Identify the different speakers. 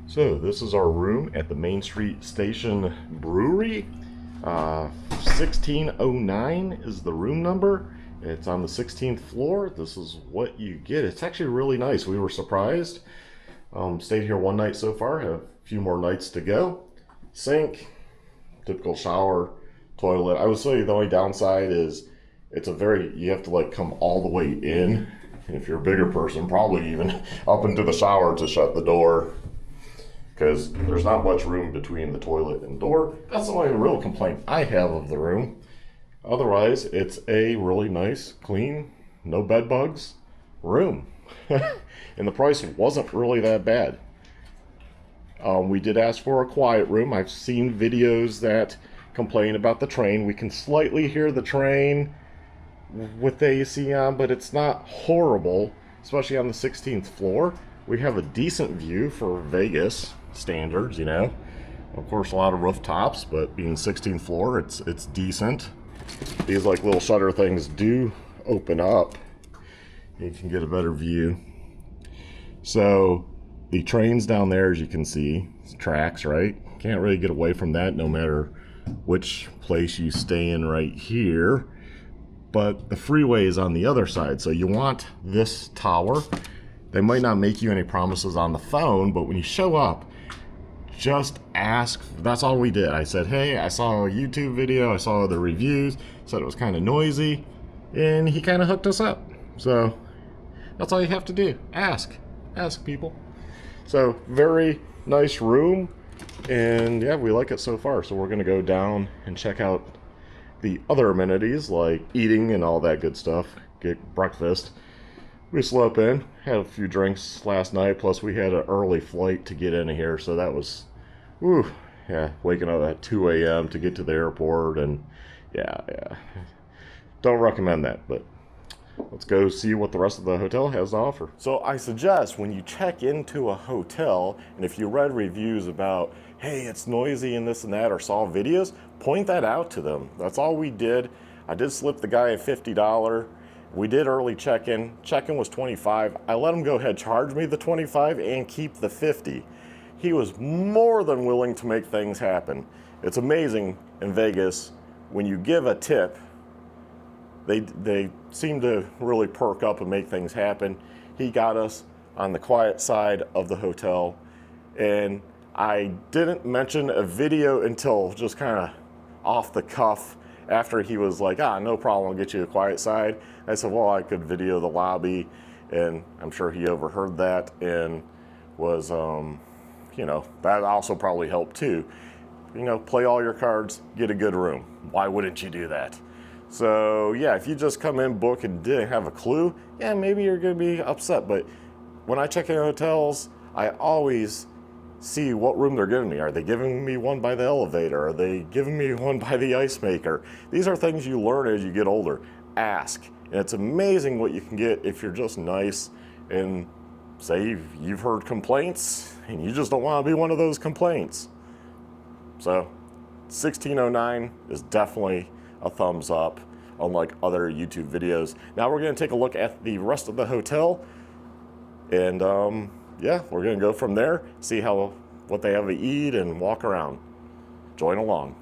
Speaker 1: So this is our room at the Main Street Station Brewery. 1609 is the room number. It's on the 16th floor. This is what you get. It's actually really nice. We were surprised. Stayed here one night so far. Have a few more nights to go. Sink, typical shower, toilet. I would say the only downside is you have to like come all the way in. And if you're a bigger person, probably even up into the shower to shut the door, because there's not much room between the toilet and door. That's the only real complaint I have of the room. Otherwise, it's a really nice, clean, no bed bugs room. And the price wasn't really that bad. We did ask for a quiet room. I've seen videos that complain about the train. We can slightly hear the train with the AC on, but it's not horrible, especially on the 16th floor. We have a decent view for Vegas standards, you know. Of course, a lot of rooftops, but being 16th floor, it's decent. These like little shutter things do open up. You can get a better view. So the train's down there, as you can see, tracks, right? Can't really get away from that no matter which place you stay in right here. But the freeway is on the other side, so you want this tower. They might not make you any promises on the phone, but when you show up, just ask. That's all we did. I said, hey, I saw a YouTube video, I saw the reviews, said it was kind of noisy, and he kind of hooked us up. So that's all you have to do. Ask people. So very nice room, and yeah, we like it so far. So we're gonna go down and check out the other amenities like eating and all that good stuff. Get breakfast. We slept in, had a few drinks last night, plus we had an early flight to get in here, so that was, whew, yeah, waking up at 2 a.m. to get to the airport, and yeah. Don't recommend that, but let's go see what the rest of the hotel has to offer. So I suggest when you check into a hotel, and if you read reviews about, hey, it's noisy and this and that, or saw videos, point that out to them. That's all we did. I did slip the guy a $50. We did early check-in. Check-in was $25. I let him go ahead, charge me the $25 and keep the $50. He was more than willing to make things happen. It's amazing in Vegas, when you give a tip, they seem to really perk up and make things happen. He got us on the quiet side of the hotel, and I didn't mention a video until just kind of off the cuff after he was like, no problem, I'll get you a quiet side. I said, well, I could video the lobby, and I'm sure he overheard that and was, that also probably helped too. Play all your cards, get a good room. Why wouldn't you do that? So yeah, if you just come in, book, and didn't have a clue, yeah, maybe you're gonna be upset. But when I check in hotels, I always see what room they're giving me. Are they giving me one by the elevator? Are they giving me one by the ice maker? These are things you learn as you get older. Ask. And it's amazing what you can get if you're just nice and say you've heard complaints and you just don't want to be one of those complaints. So 1609 is definitely a thumbs up, unlike other YouTube videos. Now we're going to take a look at the rest of the hotel, and yeah, we're going to go from there, see what they have to eat and walk around. Join along.